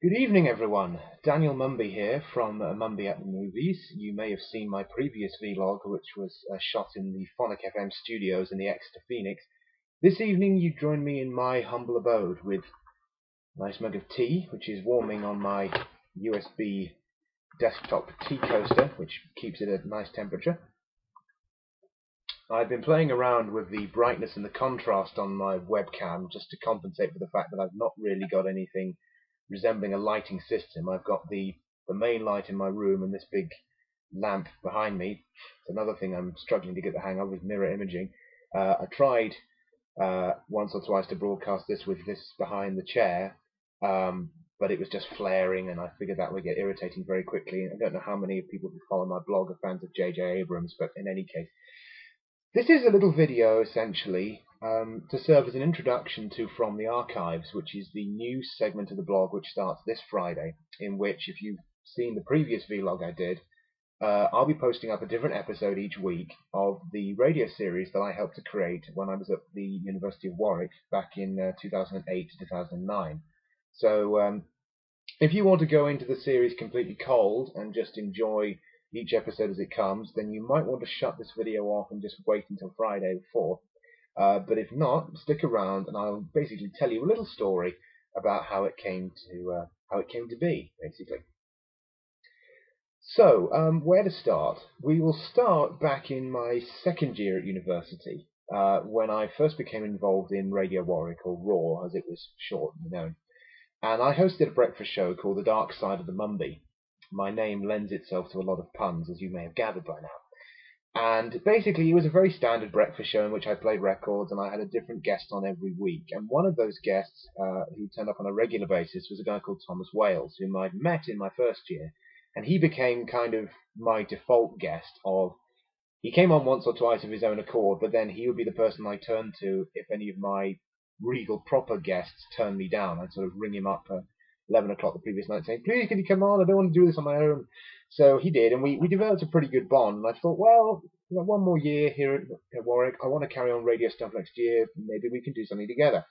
Good evening, everyone. Daniel Mumby here from Mumby at the Movies. You may have seen my previous vlog, which was shot in the Phonic FM studios in the Exeter Phoenix. This evening, you join me in my humble abode with a nice mug of tea, which is warming on my USB desktop tea coaster, which keeps it at a nice temperature. I've been playing around with the brightness and the contrast on my webcam just to compensate for the fact that I've not really got anything resembling a lighting system. I've got the main light in my room and this big lamp behind me. It's another thing I'm struggling to get the hang of with mirror imaging. I tried once or twice to broadcast this with this behind the chair, but it was just flaring, and I figured that would get irritating very quickly. I don't know how many people who follow my blog are fans of J.J. Abrams, but in any case, this is a little video, essentially, to serve as an introduction to From the Archives, which is the new segment of the blog which starts this Friday, in which, if you've seen the previous vlog I did, I'll be posting up a different episode each week of the radio series that I helped to create when I was at the University of Warwick back in 2008 to 2009. So if you want to go into the series completely cold and just enjoy each episode as it comes, then you might want to shut this video off and just wait until Friday before. But if not, stick around and I'll basically tell you a little story about how it came to be, basically. So, where to start? We will start back in my second year at university, when I first became involved in Radio Warwick, or RAW as it was shortened known. And I hosted a breakfast show called The Dark Side of the Mumby. My name lends itself to a lot of puns, as you may have gathered by now. And basically, it was a very standard breakfast show in which I played records, and I had a different guest on every week. And one of those guests who turned up on a regular basis was a guy called Thomas Wales, whom I'd met in my first year. And he became kind of my default guest of... He came on once or twice of his own accord, but then he would be the person I turned to if any of my regal proper guests turned me down. I'd sort of ring him up at 11 o'clock the previous night saying, please, can you come on? I don't want to do this on my own. So he did, and we developed a pretty good bond. And I thought, well, one more year here at Warwick. I want to carry on radio stuff next year. Maybe we can do something together.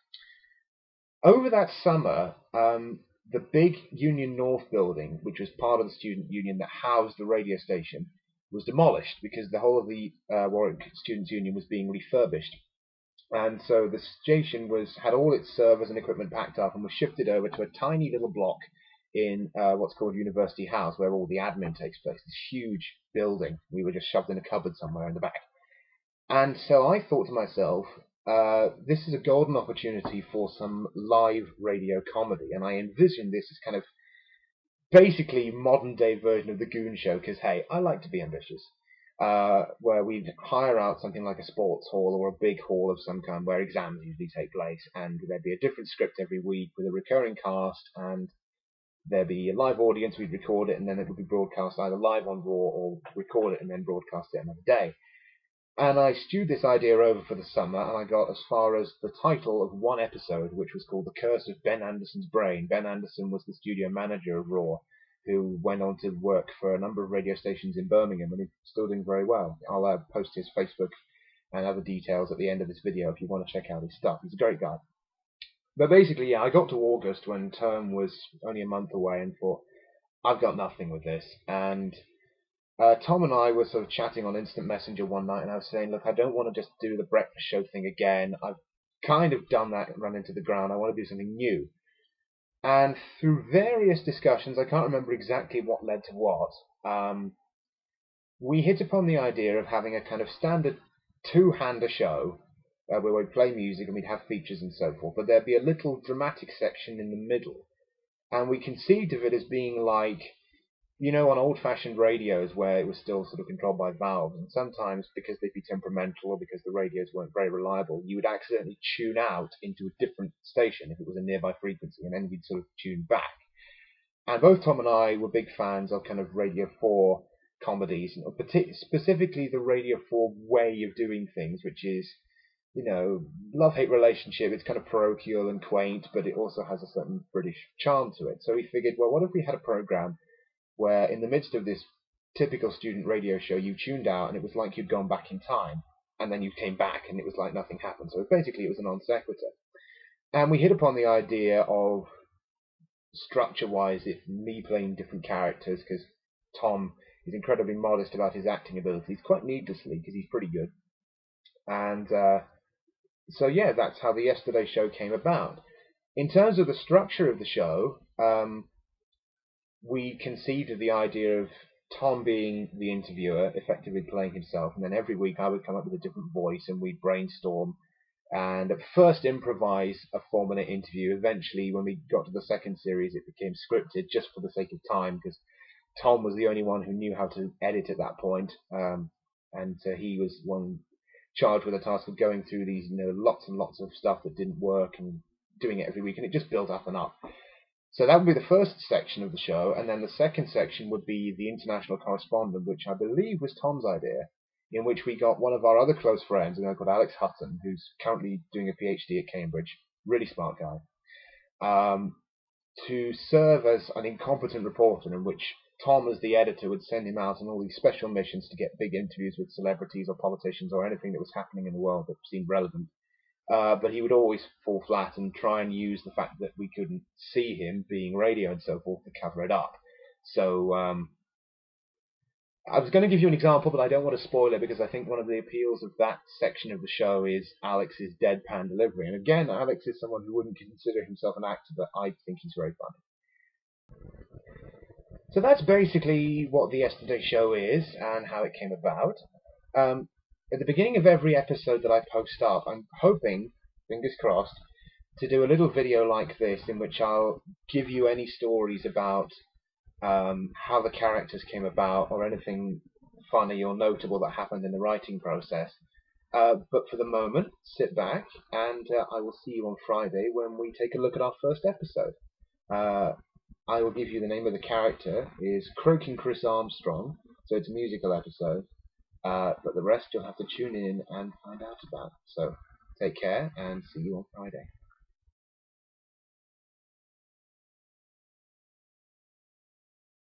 Over that summer, the big Union North building, which was part of the student union that housed the radio station, was demolished because the whole of the Warwick Students' Union was being refurbished. And so the station had all its servers and equipment packed up and was shifted over to a tiny little block in what's called University House, where all the admin takes place. This huge building. We were just shoved in a cupboard somewhere in the back. And so I thought to myself, this is a golden opportunity for some live radio comedy. And I envisioned this as kind of basically modern day version of the Goon Show, because, hey, I like to be ambitious. Where we'd hire out something like a sports hall or a big hall of some kind where exams usually take place, and there'd be a different script every week with a recurring cast, and there'd be a live audience. We'd record it, and then it would be broadcast either live on RAW or record it and then broadcast it another day. And I stewed this idea over for the summer, and I got as far as the title of one episode, which was called The Curse of Ben Anderson's Brain. Ben Anderson was the studio manager of RAW, who went on to work for a number of radio stations in Birmingham, and he's still doing very well. I'll post his Facebook and other details at the end of this video if you want to check out his stuff. He's a great guy. But basically, yeah, I got to August when term was only a month away and thought, I've got nothing with this. And Tom and I were sort of chatting on Instant Messenger one night, and I was saying, look, I don't want to just do the breakfast show thing again. I've kind of done that and run into the ground. I want to do something new. And through various discussions, I can't remember exactly what led to what, we hit upon the idea of having a kind of standard two-hander show where we'd play music and we'd have features and so forth, but there'd be a little dramatic section in the middle. And we conceived of it as being like, you know, on old-fashioned radios where it was still sort of controlled by valves, and sometimes because they'd be temperamental or because the radios weren't very reliable, you would accidentally tune out into a different station if it was a nearby frequency, and then you'd sort of tune back. And both Tom and I were big fans of kind of Radio 4 comedies, and specifically the Radio 4 way of doing things, which is, you know, love-hate relationship. It's kind of parochial and quaint, but it also has a certain British charm to it. So we figured, well, what if we had a program where in the midst of this typical student radio show, you tuned out and it was like you'd gone back in time, and then you came back and it was like nothing happened. So basically it was a non sequitur. And we hit upon the idea of structure-wise, it's me playing different characters because Tom is incredibly modest about his acting abilities, quite needlessly because he's pretty good. And so yeah, that's how the Yesterday Show came about. In terms of the structure of the show, we conceived of the idea of Tom being the interviewer, effectively playing himself, and then every week I would come up with a different voice and we'd brainstorm and at first improvise a 4-minute interview. Eventually, when we got to the second series, it became scripted just for the sake of time because Tom was the only one who knew how to edit at that point, and he was one charged with the task of going through these, lots and lots of stuff that didn't work and doing it every week, and it just built up and up. So that would be the first section of the show, and then the second section would be the international correspondent, which I believe was Tom's idea, in which we got one of our other close friends, a guy called Alex Hutton, who's currently doing a PhD at Cambridge, really smart guy, to serve as an incompetent reporter, in which Tom, as the editor, would send him out on all these special missions to get big interviews with celebrities or politicians or anything that was happening in the world that seemed relevant. But he would always fall flat and try and use the fact that we couldn't see him, being radio and so forth, to cover it up. So I was going to give you an example, but I don't want to spoil it because I think one of the appeals of that section of the show is Alex's deadpan delivery. And again, Alex is someone who wouldn't consider himself an actor, but I think he's very funny. So that's basically what the Yesterday Show is and how it came about. At the beginning of every episode that I post up, I'm hoping, fingers crossed, to do a little video like this in which I'll give you any stories about how the characters came about or anything funny or notable that happened in the writing process. But for the moment, sit back and I will see you on Friday when we take a look at our first episode. I will give you the name of the character is Croaking Chris Armstrong, so it's a musical episode. But the rest you'll have to tune in and find out about. So take care and see you on Friday.